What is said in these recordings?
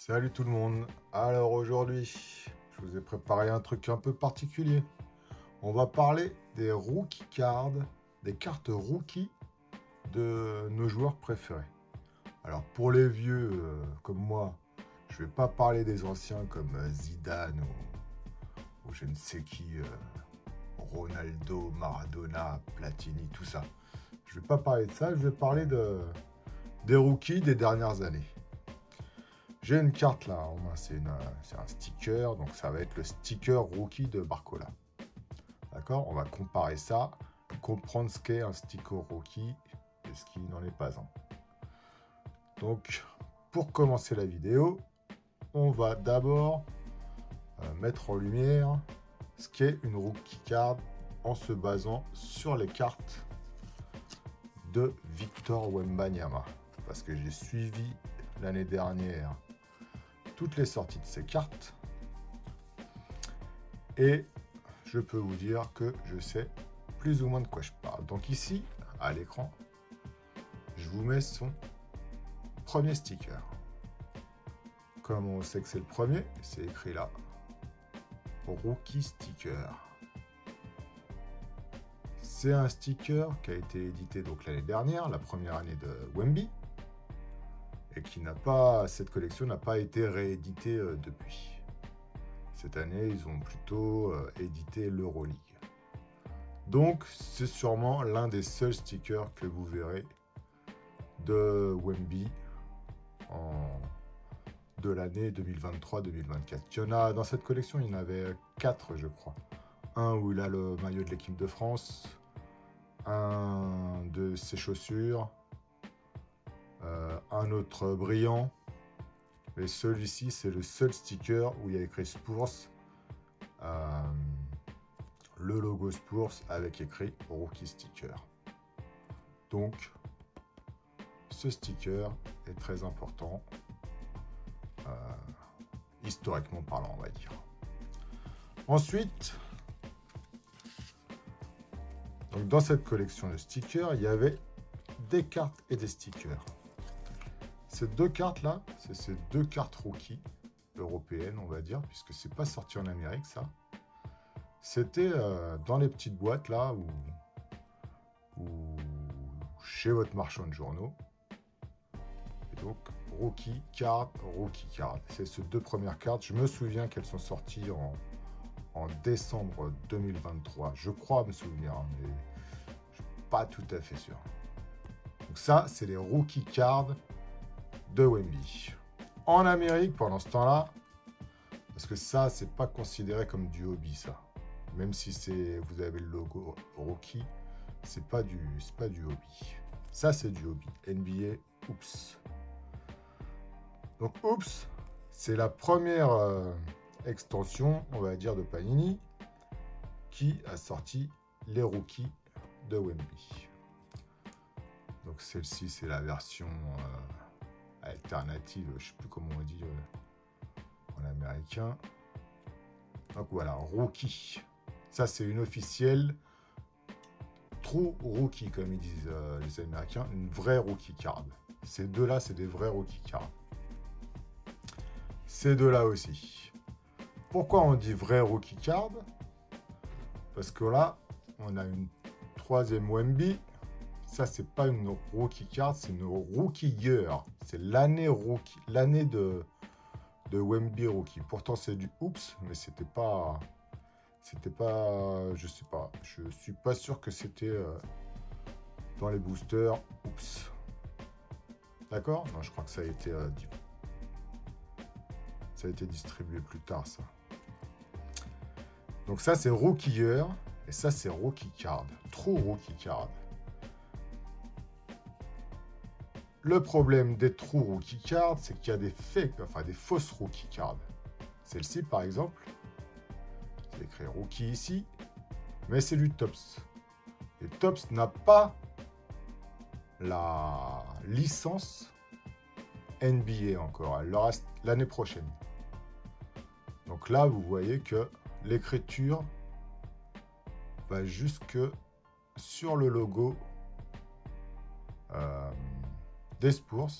Salut tout le monde. Alors aujourd'hui, je vous ai préparé un truc un peu particulier. On va parler des rookie cards, des cartes rookie de nos joueurs préférés. Alors pour les vieux comme moi, je vais pas parler des anciens comme Zidane ou je ne sais qui, Ronaldo, Maradona, Platini, tout ça. Je vais pas parler de ça, je vais parler des rookies des dernières années. J'ai une carte là en main, c'est un sticker, donc ça va être le sticker rookie de Barcola. D'accord? On va comparer ça, comprendre ce qu'est un sticker rookie et ce qui n'en est pas un. Donc, pour commencer la vidéo, on va d'abord mettre en lumière ce qu'est une rookie card en se basant sur les cartes de Victor Wembanyama. Parce que j'ai suivi l'année dernière toutes les sorties de ces cartes et je peux vous dire que je sais plus ou moins de quoi je parle. Donc ici, à l'écran, je vous mets son premier sticker. Comme on sait que c'est le premier, c'est écrit là, Rookie Sticker. C'est un sticker qui a été édité donc l'année dernière, la première année de Wemby, et qui n'a pas, cette collection n'a pas été rééditée depuis. Cette année, ils ont plutôt édité l'Euroleague. Donc, c'est sûrement l'un des seuls stickers que vous verrez de Wemby de l'année 2023-2024. Il y en a dans cette collection, il y en avait 4, je crois. Un où il a le maillot de l'équipe de France, un de ses chaussures, un autre brillant. Et celui-ci, c'est le seul sticker où il y a écrit Spurs, le logo Spurs avec écrit Rookie Sticker. Donc, ce sticker est très important, historiquement parlant, on va dire. Ensuite, donc dans cette collection de stickers, il y avait des cartes et des stickers. Ces deux cartes-là, c'est ces deux cartes rookies européennes, on va dire, puisque c'est pas sorti en Amérique, ça. C'était dans les petites boîtes, là, ou chez votre marchand de journaux. Et donc, rookie card. C'est ces deux premières cartes. Je me souviens qu'elles sont sorties en décembre 2023. Je crois me souvenir, hein, mais je ne suis pas tout à fait sûr. Donc ça, c'est les rookie cards de Wemby. En Amérique, pendant ce temps-là, parce que ça, c'est pas considéré comme du hobby, ça. Même si vous avez le logo Rookie, c'est pas du hobby. Ça, c'est du hobby. NBA Oops. Donc Oops, c'est la première extension, on va dire, de Panini qui a sorti les rookies de Wemby. Donc celle-ci, c'est la version alternative, je sais plus comment on dit en américain. Donc voilà, rookie. Ça, c'est une officielle true rookie, comme ils disent les Américains, une vraie rookie card. Ces deux-là, c'est des vrais rookie cards. Ces deux-là aussi. Pourquoi on dit vrai rookie card? Parce que là, on a une troisième Wemby. Ça, c'est pas une rookie card, c'est une rookie year. C'est l'année rookie, l'année de Wemby rookie. Pourtant, c'est du Oops, mais c'était pas, je sais pas. Je suis pas sûr que c'était dans les boosters. Oups. D'accord? Non, je crois que ça a été distribué plus tard, ça. Donc ça, c'est rookie year, et ça, c'est rookie card. True rookie card. Le problème des true rookie cards, c'est qu'il y a des fakes, enfin des fausses rookie cards. Celle-ci, par exemple, c'est écrit rookie ici, mais c'est du Topps. Et Topps n'a pas la licence NBA encore. Elle le reste l'année prochaine. Donc là, vous voyez que l'écriture va jusque sur le logo des Spurs,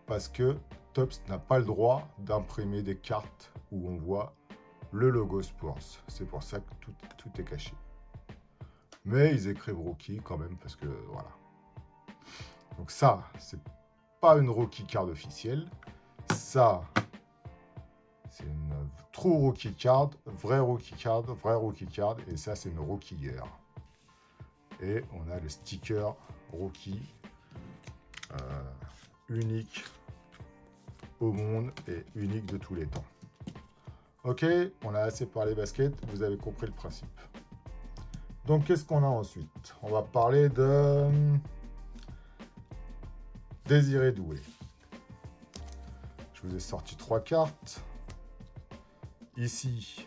parce que Topps n'a pas le droit d'imprimer des cartes où on voit le logo Spurs. C'est pour ça que tout est caché. Mais ils écrivent rookie quand même parce que voilà. Donc ça, c'est pas une rookie card officielle. Ça, c'est une true rookie card, vrai rookie card, vrai rookie card. Et ça, c'est une rookie year. Et on a le sticker rookie unique au monde et unique de tous les temps. Ok, on a assez parlé basket, vous avez compris le principe. Donc, qu'est-ce qu'on a ensuite? On va parler de Désiré Doué. Je vous ai sorti 3 cartes. Ici,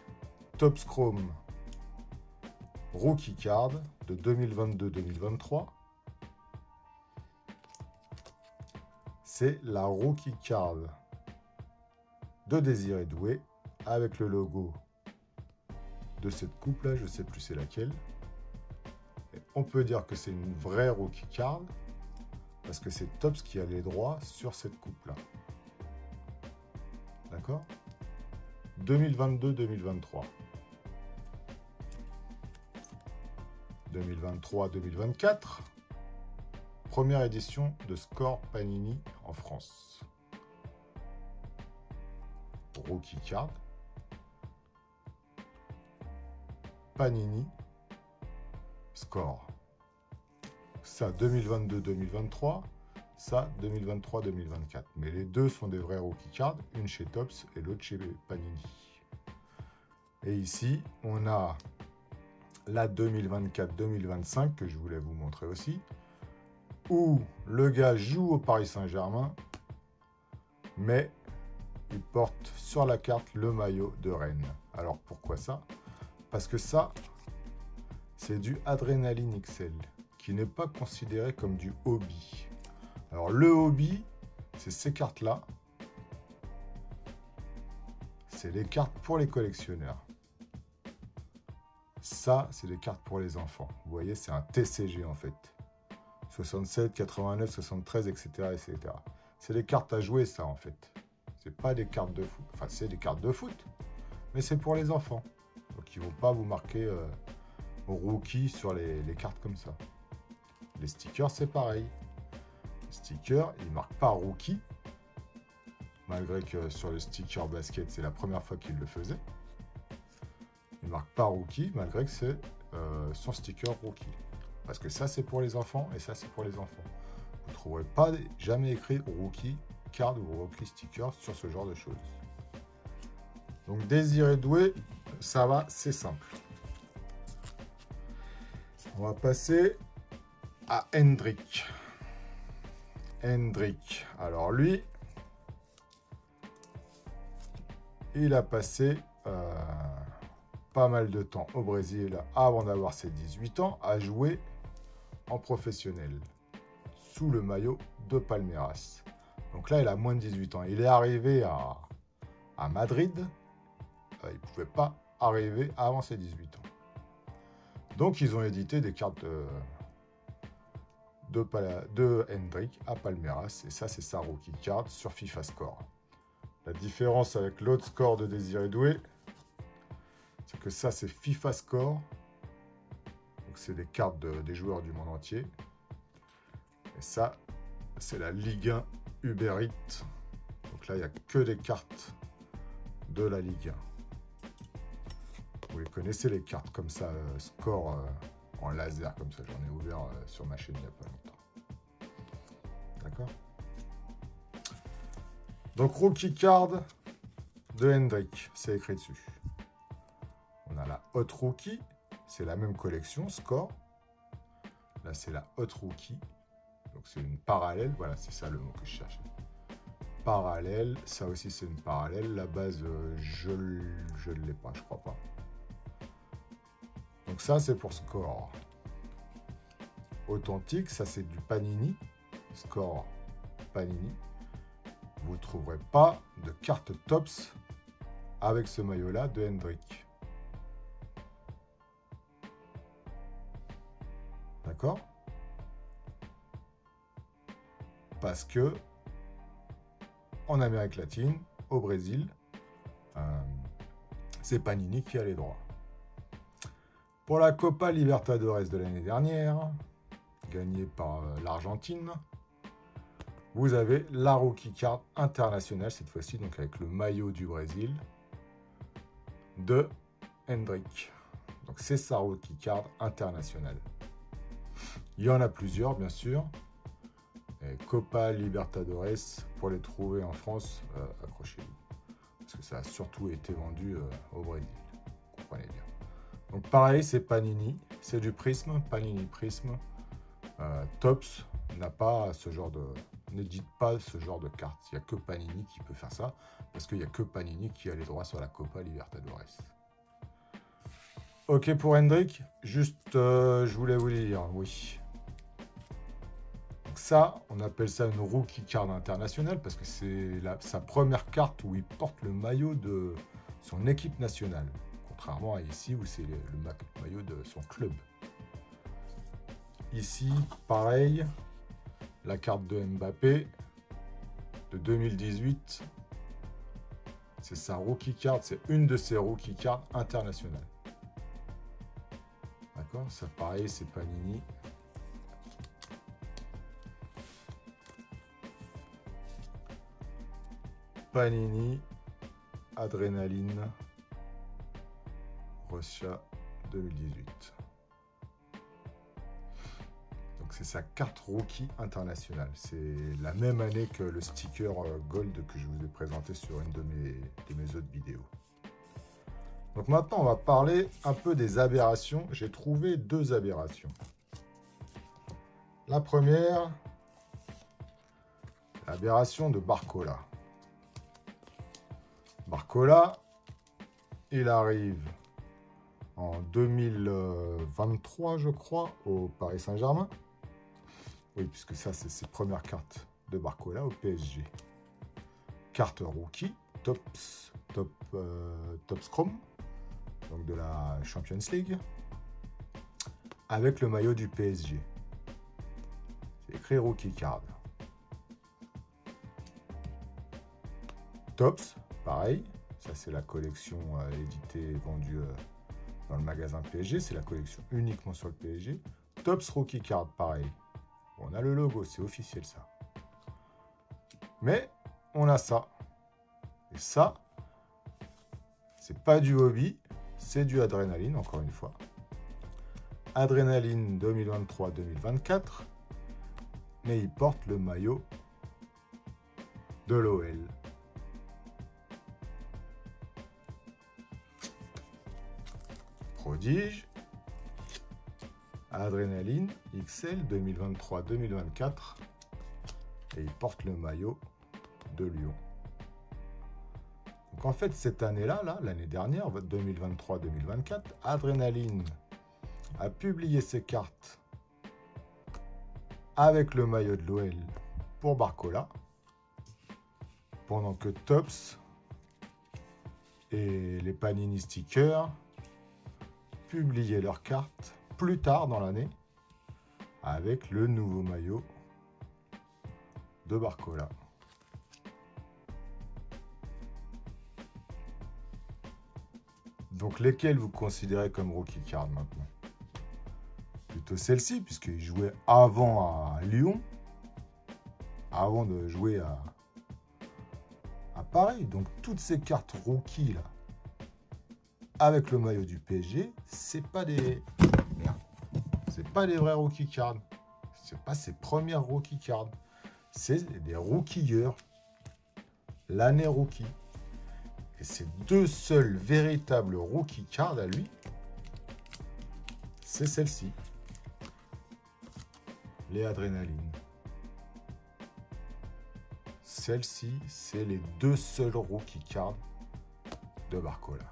Topps Chrome Rookie Card de 2022-2023. C'est la Rookie Card de Désiré Doué avec le logo de cette coupe là, je ne sais plus c'est laquelle. Et on peut dire que c'est une vraie Rookie Card parce que c'est Topps qui a les droits sur cette coupe là. D'accord? 2022-2023. 2023-2024. Première édition de Score Panini en France. Rookie Card. Panini. Score. Ça 2022-2023. Ça 2023-2024. Mais les deux sont des vrais Rookie Cards. Une chez Topps et l'autre chez Panini. Et ici, on a la 2024-2025 que je voulais vous montrer aussi. Où le gars joue au Paris Saint-Germain, mais il porte sur la carte le maillot de Rennes. Alors pourquoi ça? Parce que ça, c'est du Adrénaline XL, qui n'est pas considéré comme du hobby. Alors le hobby, c'est ces cartes-là. C'est les cartes pour les collectionneurs. Ça, c'est des cartes pour les enfants. Vous voyez, c'est un TCG en fait. 67, 89, 73, etc. etc. C'est des cartes à jouer, ça, en fait. C'est pas des cartes de foot. Enfin, c'est des cartes de foot, mais c'est pour les enfants. Donc, ils vont pas vous marquer rookie sur les cartes comme ça. Les stickers, c'est pareil. Les stickers, ils marquent pas rookie, malgré que sur le sticker basket, c'est la première fois qu'ils le faisaient. Ils marquent pas rookie, malgré que c'est son sticker rookie. Parce que ça, c'est pour les enfants et ça, c'est pour les enfants. Vous ne trouverez pas jamais écrit rookie card ou rookie sticker sur ce genre de choses. Donc, Désiré Doué, ça va, c'est simple. On va passer à Hendrick. Hendrick. Alors, lui, il a passé pas mal de temps au Brésil avant d'avoir ses 18 ans à jouer en professionnel sous le maillot de Palmeiras. Donc là, il a moins de 18 ans. Il est arrivé à Madrid. Il ne pouvait pas arriver avant ses 18 ans. Donc, ils ont édité des cartes de Hendrick à Palmeiras. Et ça, c'est sa rookie card sur FIFA Score. La différence avec l'autre score de Désiré Doué, c'est que ça, c'est FIFA Score. Donc, c'est des cartes des joueurs du monde entier. Et ça, c'est la Ligue 1 Uber Eats. Donc là, il n'y a que des cartes de la Ligue 1. Vous les connaissez, les cartes comme ça, Score en laser, comme ça. J'en ai ouvert sur ma chaîne il n'y a pas longtemps. D'accord? Donc, Rookie Card de Hendrick, c'est écrit dessus. On a la Hot Rookie. C'est la même collection, Score. Là, c'est la Hot Rookie. Donc, c'est une parallèle. Voilà, c'est ça le mot que je cherchais. Parallèle. Ça aussi, c'est une parallèle. La base, je ne l'ai pas, je crois pas. Donc, ça, c'est pour Score. Authentique, ça, c'est du Panini. Score Panini. Vous ne trouverez pas de carte Topps avec ce maillot-là de Hendrick. D'accord? Parce que en Amérique latine, au Brésil. C'est Panini qui a les droits. Pour la Copa Libertadores de l'année dernière, gagnée par l'Argentine, vous avez la rookie card internationale, cette fois-ci, donc avec le maillot du Brésil, de Hendrick. Donc c'est sa rookie card internationale. Il y en a plusieurs, bien sûr. Et Copa Libertadores, pour les trouver en France, accrochez-vous. Parce que ça a surtout été vendu au Brésil. Vous comprenez bien. Donc pareil, c'est Panini. C'est du Prism, Panini Prism. Topps n'a pas ce genre de... n'édite pas ce genre de carte. Il n'y a que Panini qui peut faire ça. Parce qu'il n'y a que Panini qui a les droits sur la Copa Libertadores. Ok pour Hendrick. Juste, je voulais vous dire, oui. Donc ça, on appelle ça une rookie card internationale parce que c'est sa première carte où il porte le maillot de son équipe nationale. Contrairement à ici où c'est le maillot de son club. Ici, pareil, la carte de Mbappé de 2018. C'est sa rookie card, c'est une de ses rookie cards internationales. D'accord, ça pareil, c'est Panini. Panini, Adrénaline, Russia 2018. Donc c'est sa carte rookie internationale. C'est la même année que le sticker Gold que je vous ai présenté sur une de mes autres vidéos. Donc maintenant, on va parler un peu des aberrations. J'ai trouvé 2 aberrations. La première, l'aberration de Barcola. Barcola, il arrive en 2023, je crois, au Paris Saint-Germain. Oui, puisque ça, c'est ses premières cartes de Barcola au PSG. Carte rookie, Topps Chrome, donc de la Champions League, avec le maillot du PSG. C'est écrit rookie card. Topps, pareil, ça c'est la collection éditée et vendue dans le magasin PSG, c'est la collection uniquement sur le PSG. Topps Rookie Card, pareil. On a le logo, c'est officiel ça. Mais on a ça. Et ça, c'est pas du hobby, c'est du adrénaline, encore une fois. Adrénaline 2023-2024, mais il porte le maillot de l'OL. Prodige, Adrénaline XL 2023-2024 et il porte le maillot de Lyon. Donc en fait cette année-là, l'année dernière, 2023-2024, Adrénaline a publié ses cartes avec le maillot de l'OL pour Barcola, pendant que Topps et les Panini Stickers publier leurs cartes plus tard dans l'année avec le nouveau maillot de Barcola. Donc lesquels vous considérez comme rookie card maintenant? Plutôt celle-ci, puisqu'il jouait avant à Lyon, avant de jouer à Paris. Donc toutes ces cartes rookies là, avec le maillot du PSG, c'est pas des... Merde. C'est pas des vrais rookie cards. C'est pas ses premières rookie cards. C'est des rookieurs. L'année rookie. Et ses 2 seuls véritables rookie cards à lui, c'est celle-ci. Les adrénalines. Celle-ci, c'est les 2 seuls rookie cards de Barcola.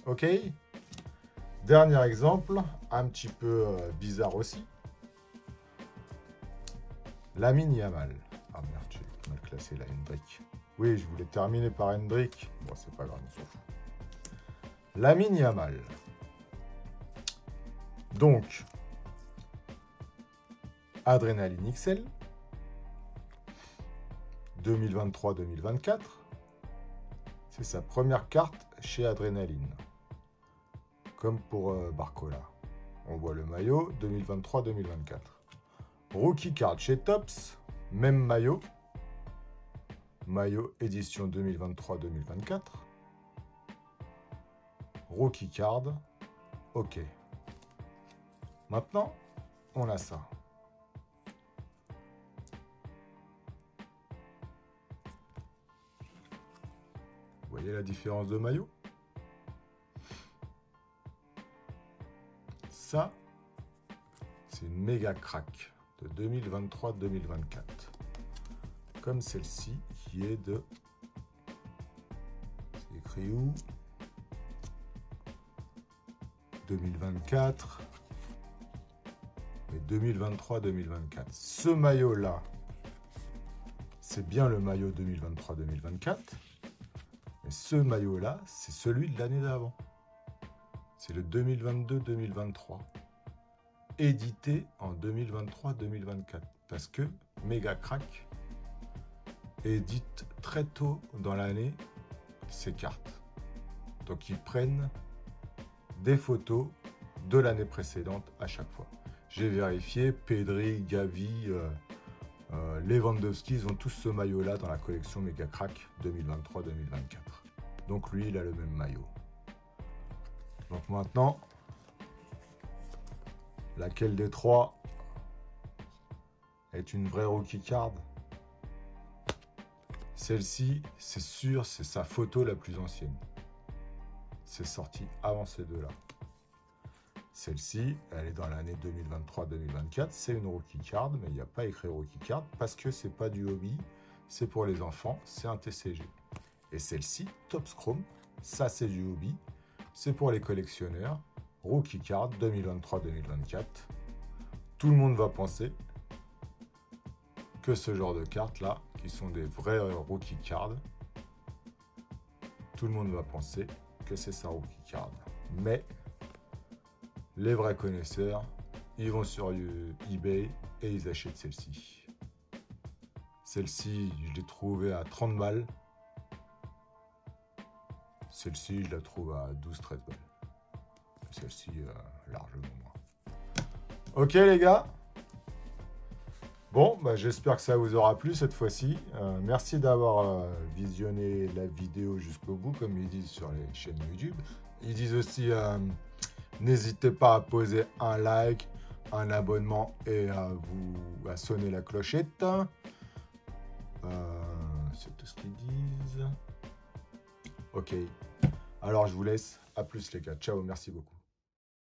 Ok, dernier exemple, un petit peu bizarre aussi. Lamine Yamal. Ah merde, j'ai mal classé la Hendrick. Oui, je voulais terminer par Hendrick. Bon, c'est pas grave, on s'en fout. Lamine Yamal. Donc, Adrénaline XL. 2023-2024. C'est sa première carte chez Adrenaline. Comme pour Barcola. On voit le maillot 2023-2024. Rookie card chez Topps. Même maillot. Maillot édition 2023-2024. Rookie card. OK. Maintenant, on a ça. Vous voyez la différence de maillot? Ça, c'est une méga crack de 2023-2024. Comme celle-ci qui est de... C'est écrit où? 2024. Mais 2023-2024. Ce maillot-là, c'est bien le maillot 2023-2024. Mais ce maillot-là, c'est celui de l'année d'avant. C'est le 2022-2023. Édité en 2023-2024. Parce que Mega Crack édite très tôt dans l'année ces cartes. Donc ils prennent des photos de l'année précédente à chaque fois. J'ai vérifié, Pedri, Gavi, Lewandowski, ils ont tous ce maillot-là dans la collection Mega Crack 2023-2024. Donc lui, il a le même maillot. Donc maintenant, laquelle des trois est une vraie rookie card? Celle-ci, c'est sûr, c'est sa photo la plus ancienne. C'est sorti avant ces deux-là. Celle-ci, elle est dans l'année 2023-2024. C'est une rookie card, mais il n'y a pas écrit rookie card parce que c'est pas du hobby, c'est pour les enfants, c'est un TCG. Et celle-ci, Topps Chrome, ça c'est du hobby, c'est pour les collectionneurs. Rookie card 2023-2024. Tout le monde va penser que ce genre de cartes-là, qui sont des vrais rookie cards, tout le monde va penser que c'est sa rookie card. Mais les vrais connaisseurs, ils vont sur eBay et ils achètent celle-ci. Celle-ci, je l'ai trouvée à 30 balles. Celle-ci, je la trouve à 12-13 balles. Celle-ci, largement moins. Ok les gars. Bon, bah, j'espère que ça vous aura plu cette fois-ci. Merci d'avoir visionné la vidéo jusqu'au bout, comme ils disent sur les chaînes YouTube. Ils disent aussi, n'hésitez pas à poser un like, un abonnement et à sonner la clochette. C'est tout ce qu'ils disent. Ok. Alors, je vous laisse. À plus les gars. Ciao, merci beaucoup.